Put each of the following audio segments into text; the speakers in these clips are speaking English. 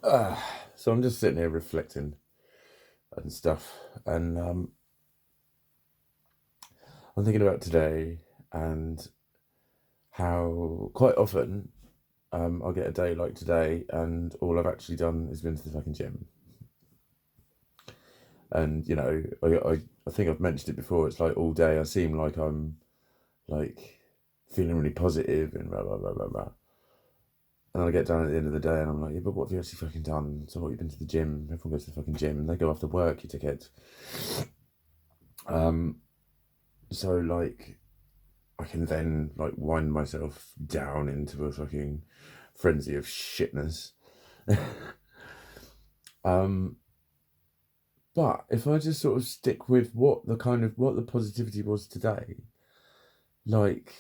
So I'm just sitting here reflecting and stuff, and I'm thinking about today and how quite often I'll get a day like today, and all I've actually done is been to the fucking gym. And I think I've mentioned it before. It's like all day I seem like I'm like feeling really positive and blah blah blah blah blah. And I get down at the end of the day and I'm like, yeah, but what have you actually fucking done? So what, you've been to the gym? Everyone goes to the fucking gym and they go after work, you dickheads. Um, so like I can then like wind myself down into a fucking frenzy of shitness. um, but if I just sort of stick with what the positivity was today, like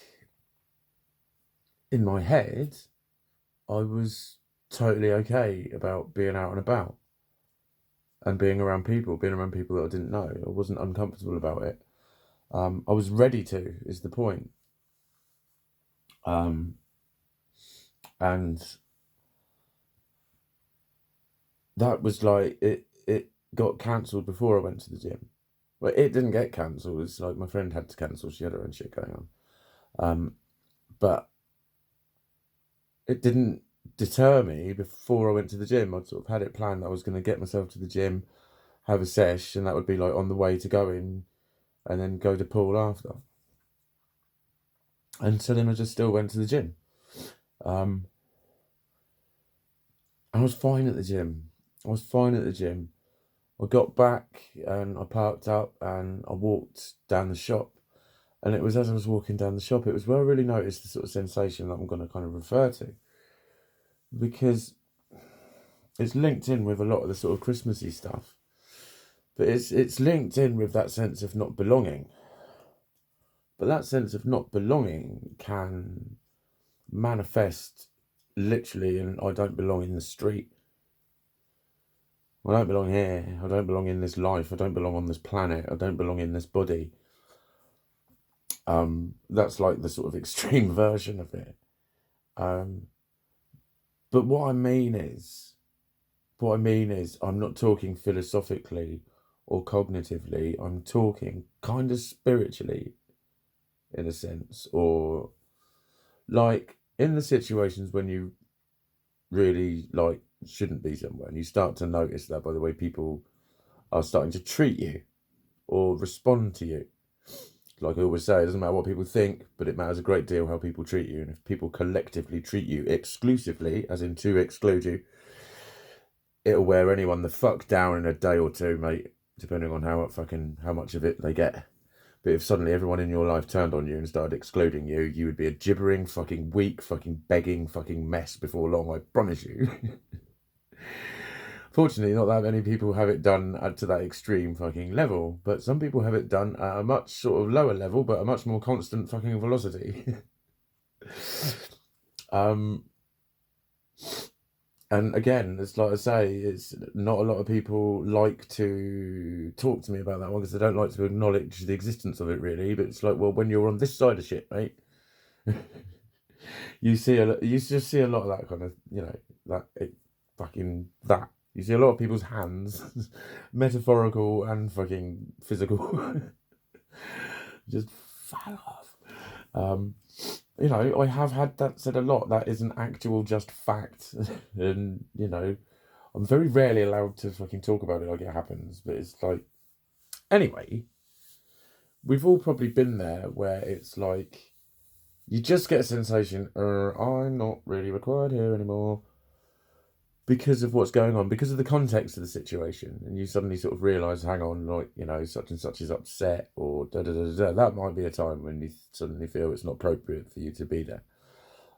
in my head, I was totally okay about being out and about and being around people that I didn't know. I wasn't uncomfortable about it. I was ready to, is the point. Um, and that was like it got cancelled before I went to the gym. Well, it didn't get cancelled. It's like my friend had to cancel. She had her own shit going on. But it didn't deter me before I went to the gym. I'd sort of had it planned that I was going to get myself to the gym, have a sesh, and that would be like on the way to going, and then go to pool after. And so then I just still went to the gym. Um, I was fine at the gym. I was fine at the gym. I got back and I parked up and I walked down the shop. And it was as I was walking down the shop, it was where I really noticed the sort of sensation that I'm going to kind of refer to. Because it's linked in with a lot of the sort of Christmassy stuff. But it's linked in with that sense of not belonging. But that sense of not belonging can manifest literally in I don't belong in the street. I don't belong here. I don't belong in this life. I don't belong on this planet. I don't belong in this body. That's like the sort of extreme version of it. Um, but what I mean is, I'm not talking philosophically or cognitively. I'm talking kind of spiritually, in a sense, or like in the situations when you really like shouldn't be somewhere, and you start to notice that by the way people are starting to treat you or respond to you. Like I always say, it doesn't matter what people think, but it matters a great deal how people treat you. And if people collectively treat you exclusively, as in to exclude you, it'll wear anyone the fuck down in a day or two, mate, depending on how much of it they get. But if suddenly everyone in your life turned on you and started excluding you, you would be a gibbering, fucking weak, fucking begging, fucking mess before long, I promise you. Fortunately, not that many people have it done to that extreme fucking level, but some people have it done at a much sort of lower level, but a much more constant fucking velocity. um, and again, it's like I say, it's not a lot of people like to talk to me about that one because they don't like to acknowledge the existence of it, really. But it's like, well, when you're on this side of shit, mate, you just see a lot of that kind of, fucking that. You see a lot of people's hands, metaphorical and fucking physical, just fall off. Um, I have had that said a lot. That is an actual just fact, and I'm very rarely allowed to fucking talk about it like it happens. But it's like, anyway, we've all probably been there where it's like you just get a sensation, I'm not really required here anymore because of what's going on, because of the context of the situation, and you suddenly sort of realise, hang on, like, such and such is upset, or da da da da. That might be a time when you suddenly feel it's not appropriate for you to be there.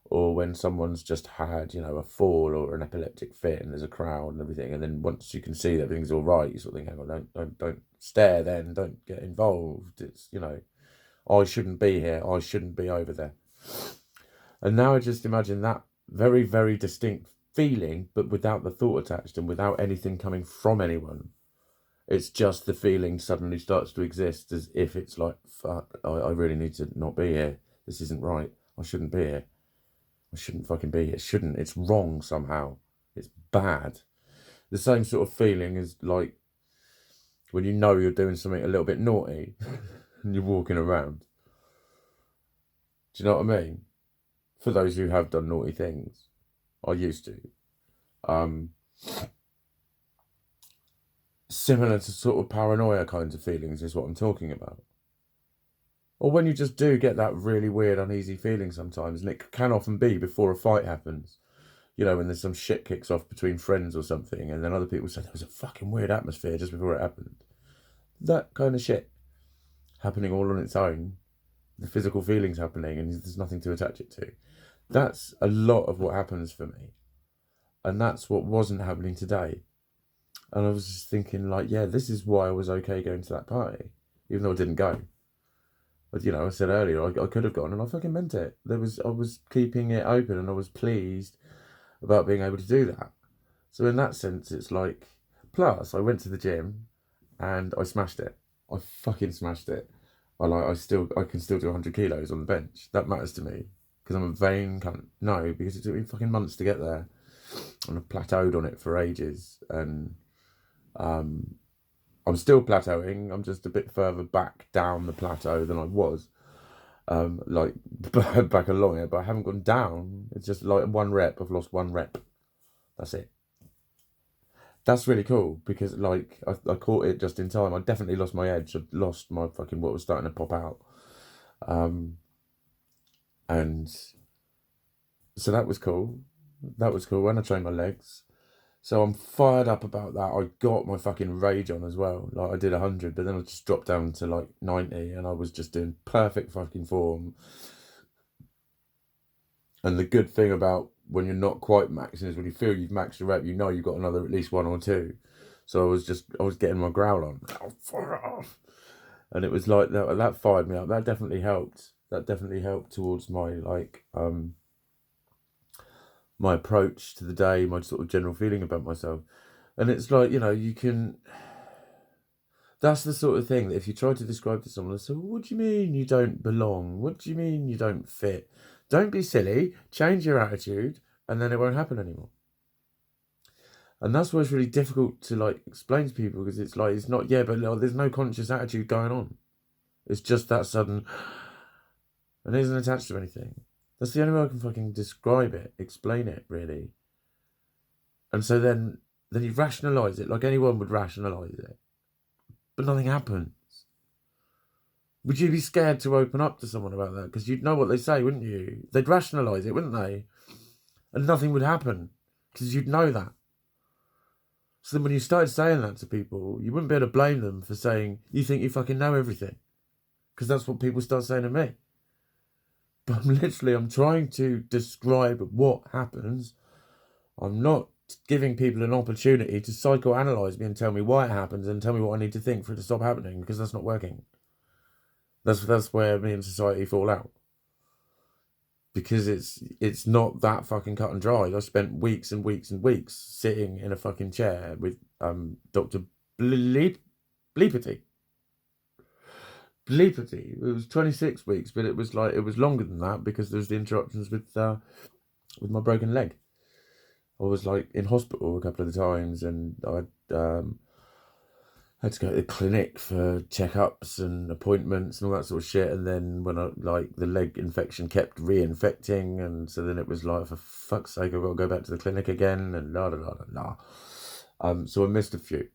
Or when someone's just had, a fall or an epileptic fit and there's a crowd and everything, and then once you can see that everything's all right, you sort of think, hang on, don't stare then, don't get involved. It's, I shouldn't be here, I shouldn't be over there. And now I just imagine that very, very distinct feeling, but without the thought attached and without anything coming from anyone. It's just the feeling suddenly starts to exist as if it's like, fuck, I really need to not be here. This isn't right. I shouldn't be here. I shouldn't fucking be here. Shouldn't. It's wrong somehow. It's bad. The same sort of feeling as like when you know you're doing something a little bit naughty and you're walking around. Do you know what I mean? For those who have done naughty things, I used to. Um, Similar to sort of paranoia kinds of feelings is what I'm talking about. Or when you just do get that really weird, uneasy feeling sometimes, and it can often be before a fight happens. You know, when there's some shit kicks off between friends or something, and then other people say there was a fucking weird atmosphere just before it happened. That kind of shit happening all on its own, the physical feelings happening, and there's nothing to attach it to. That's a lot of what happens for me. And that's what wasn't happening today. And I was just thinking, like, yeah, this is why I was okay going to that party, even though I didn't go. But, you know, I said earlier, I could have gone, and I fucking meant it. I was keeping it open, and I was pleased about being able to do that. So in that sense, it's like, plus I went to the gym, and I smashed it. I fucking smashed it. I can still do 100 kilos on the bench. That matters to me because I'm a vain cunt. No, because it took me fucking months to get there, and I've plateaued on it for ages, and I'm still plateauing. I'm just a bit further back down the plateau than I was, like back along it, but I haven't gone down. It's just like 1 rep. I've lost 1 rep. That's it. That's really cool because like I caught it just in time. I definitely lost my edge. I lost my fucking what was starting to pop out, and so that was cool. That was cool when I trained my legs. So I'm fired up about that. I got my fucking rage on as well. Like I did 100, but then I just dropped down to like 90, and I was just doing perfect fucking form. And the good thing about when you're not quite maxing is when you feel you've maxed a rep, you know you've got another at least 1 or 2. So I was getting my growl on. Oh, fire off. And it was like that fired me up. That definitely helped. That definitely helped towards my like my approach to the day, my sort of general feeling about myself. And it's like, you know, you can. That's the sort of thing that if you try to describe to someone, they say, well, what do you mean you don't belong? What do you mean you don't fit? Don't be silly, change your attitude, and then it won't happen anymore. And that's why it's really difficult to like explain to people because it's like, it's not, yeah, but like, there's no conscious attitude going on. It's just that sudden, and it isn't attached to anything. That's the only way I can fucking describe it, explain it, really. And so then you rationalise it like anyone would rationalise it. But nothing happens. Would you be scared to open up to someone about that? Because you'd know what they say, wouldn't you? They'd rationalise it, wouldn't they? And nothing would happen because you'd know that. So then when you started saying that to people, you wouldn't be able to blame them for saying, you think you fucking know everything. Because that's what people start saying to me. But I'm trying to describe what happens. I'm not giving people an opportunity to psychoanalyze me and tell me why it happens and tell me what I need to think for it to stop happening, because that's not working. That's where me and society fall out. Because it's not that fucking cut and dry. I spent weeks and weeks and weeks sitting in a fucking chair with Dr. Bleepity. It was 26 weeks, but it was longer than that because there was the interruptions with my broken leg. I was like in hospital a couple of times, and I had to go to the clinic for checkups and appointments and all that sort of shit. And then when the leg infection kept reinfecting, and so then it was like, for fuck's sake, I've got to go back to the clinic again, and la la la la la. So I missed a few.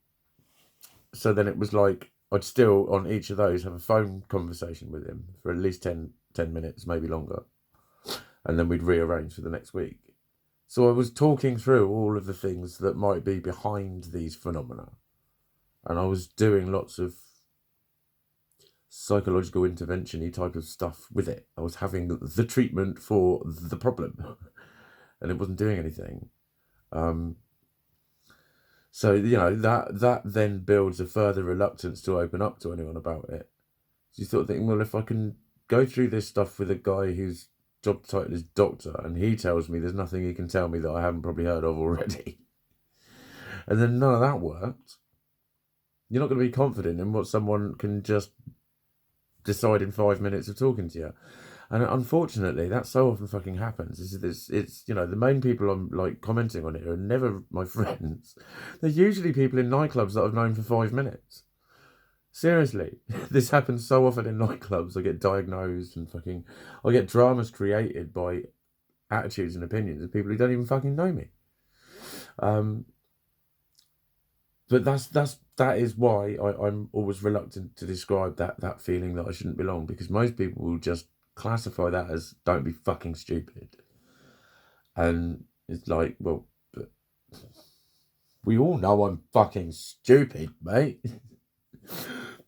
So then it was like I'd still on each of those have a phone conversation with him for at least 10 minutes, maybe longer, and then we'd rearrange for the next week. So I was talking through all of the things that might be behind these phenomena. And I was doing lots of psychological intervention-y type of stuff with it. I was having the treatment for the problem. And it wasn't doing anything. So, you know, that then builds a further reluctance to open up to anyone about it. So you sort of think, well, if I can go through this stuff with a guy whose job title is doctor, and he tells me there's nothing he can tell me that I haven't probably heard of already. And then none of that worked. You're not going to be confident in what someone can just decide in 5 minutes of talking to you. And unfortunately, that so often fucking happens. It's the main people I'm like commenting on it are never my friends. They're usually people in nightclubs that I've known for 5 minutes. Seriously, this happens so often in nightclubs. I get diagnosed and I get dramas created by attitudes and opinions of people who don't even fucking know me. But that is why I'm always reluctant to describe that feeling that I shouldn't belong, because most people will just classify that as don't be fucking stupid. And it's like, well, but we all know I'm fucking stupid, mate.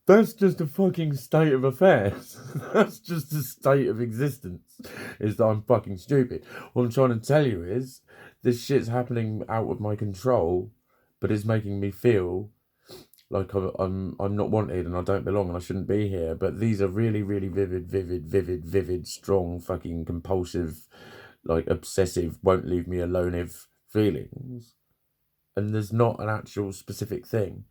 That's just a fucking state of affairs. That's just a state of existence, is that I'm fucking stupid. What I'm trying to tell you is this shit's happening out of my control, but it's making me feel like I'm not wanted and I don't belong and I shouldn't be here. But these are really, really vivid, strong, fucking compulsive, like obsessive, won't leave me alone if feelings. And there's not an actual specific thing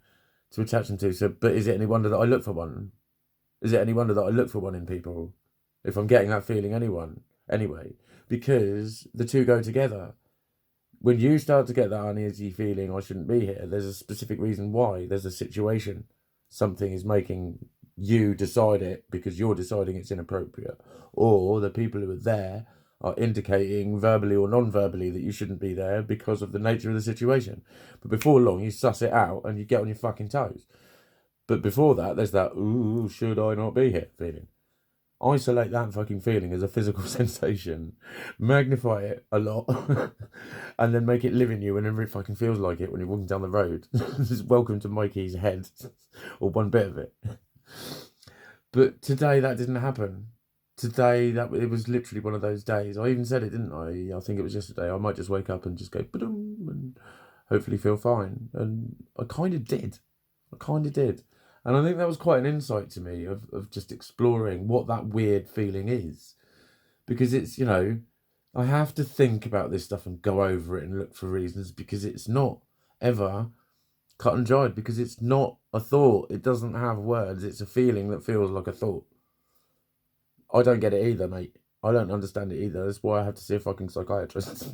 to attach them to. So, but is it any wonder that I look for one? Is it any wonder that I look for one in people? If I'm getting that feeling anyway, because the two go together. When you start to get that uneasy feeling, I shouldn't be here, there's a specific reason why. There's a situation. Something is making you decide it because you're deciding it's inappropriate. Or the people who are there are indicating verbally or non-verbally that you shouldn't be there because of the nature of the situation. But before long, you suss it out and you get on your fucking toes. But before that, there's that, ooh, should I not be here feeling. Isolate that fucking feeling as a physical sensation, magnify it a lot, and then make it live in you whenever it fucking feels like it when you're walking down the road. Welcome to Mikey's head, or one bit of it. But today that didn't happen. Today it was literally one of those days. I even said it, didn't I? I think it was yesterday. I might just wake up and just go ba-dum, and hopefully feel fine. And I kind of did. And I think that was quite an insight to me of just exploring what that weird feeling is. Because it's, I have to think about this stuff and go over it and look for reasons, because it's not ever cut and dried, because it's not a thought. It doesn't have words. It's a feeling that feels like a thought. I don't get it either, mate. I don't understand it either. That's why I have to see a fucking psychiatrist.